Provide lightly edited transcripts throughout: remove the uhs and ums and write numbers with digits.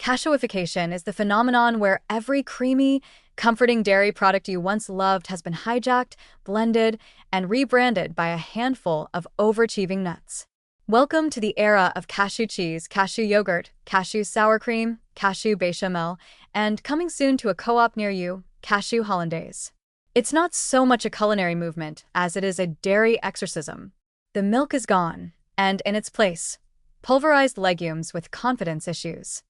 Cashewification is the phenomenon where every creamy, comforting dairy product you once loved has been hijacked, blended, and rebranded by a handful of overachieving nuts. Welcome to the era of cashew cheese, cashew yogurt, cashew sour cream, cashew bechamel, and coming soon to a co-op near you, cashew hollandaise. It's not so much a culinary movement as it is a dairy exorcism. The milk is gone, and in its place, pulverized legumes with confidence issues.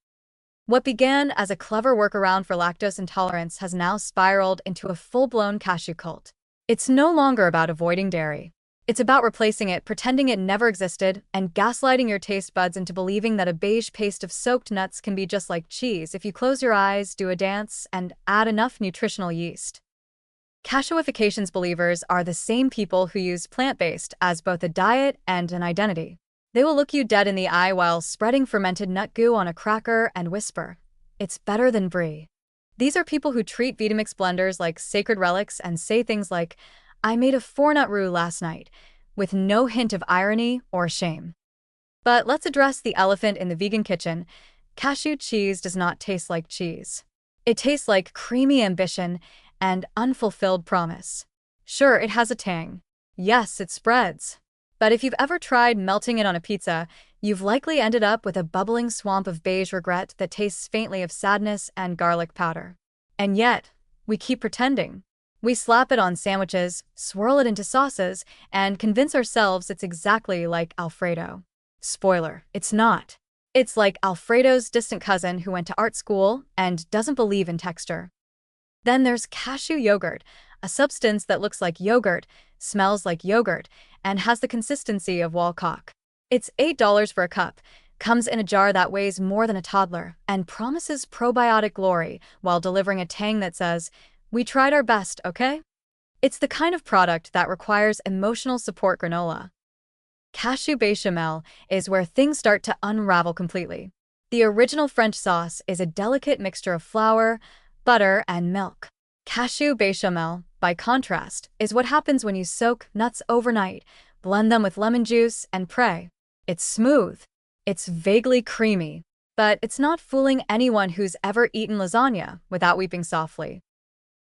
What began as a clever workaround for lactose intolerance has now spiraled into a full-blown cashew cult. It's no longer about avoiding dairy. It's about replacing it, pretending it never existed, and gaslighting your taste buds into believing that a beige paste of soaked nuts can be just like cheese if you close your eyes, do a dance, and add enough nutritional yeast. Cashewification's believers are the same people who use plant-based as both a diet and an identity. They will look you dead in the eye while spreading fermented nut goo on a cracker and whisper, "It's better than brie." These are people who treat Vitamix blenders like sacred relics and say things like, "I made a 4-nut roux last night," with no hint of irony or shame. But let's address the elephant in the vegan kitchen. Cashew cheese does not taste like cheese. It tastes like creamy ambition and unfulfilled promise. Sure, it has a tang. Yes, it spreads. But if you've ever tried melting it on a pizza, you've likely ended up with a bubbling swamp of beige regret that tastes faintly of sadness and garlic powder. And yet, we keep pretending. We slap it on sandwiches, swirl it into sauces, and convince ourselves it's exactly like Alfredo. Spoiler, it's not. It's like Alfredo's distant cousin who went to art school and doesn't believe in texture. Then there's cashew yogurt, a substance that looks like yogurt, smells like yogurt, and has the consistency of wall caulk. It's $8 for a cup, comes in a jar that weighs more than a toddler, and promises probiotic glory while delivering a tang that says, "We tried our best, okay?" It's the kind of product that requires emotional support granola. Cashew bechamel is where things start to unravel completely. The original French sauce is a delicate mixture of flour, butter, and milk. Cashew bechamel, by contrast, is what happens when you soak nuts overnight, blend them with lemon juice, and pray. It's smooth. It's vaguely creamy. But it's not fooling anyone who's ever eaten lasagna without weeping softly.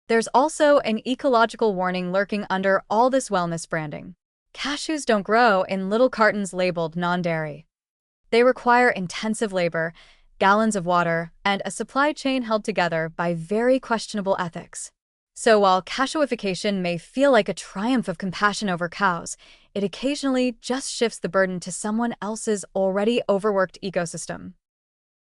There's also an ecological warning lurking under all this wellness branding. Cashews don't grow in little cartons labeled non-dairy. They require intensive labor, gallons of water, and a supply chain held together by very questionable ethics. So while cashewification may feel like a triumph of compassion over cows, it occasionally just shifts the burden to someone else's already overworked ecosystem.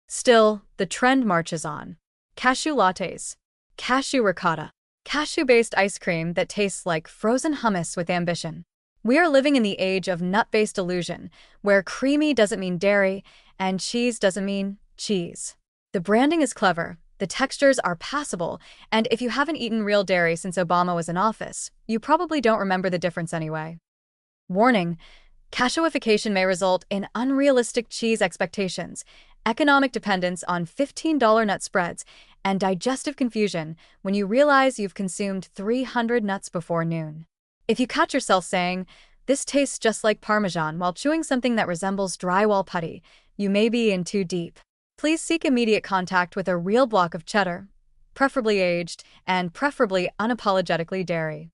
Still, the trend marches on. Cashew lattes, cashew ricotta, cashew-based ice cream that tastes like frozen hummus with ambition. We are living in the age of nut-based illusion, where creamy doesn't mean dairy and cheese doesn't mean cheese. The branding is clever, the textures are passable, and if you haven't eaten real dairy since Obama was in office, you probably don't remember the difference anyway. Warning: cashewification may result in unrealistic cheese expectations, economic dependence on $15 nut spreads, and digestive confusion when you realize you've consumed 300 nuts before noon. If you catch yourself saying, "This tastes just like Parmesan," while chewing something that resembles drywall putty, you may be in too deep. Please seek immediate contact with a real block of cheddar, preferably aged, and preferably unapologetically dairy.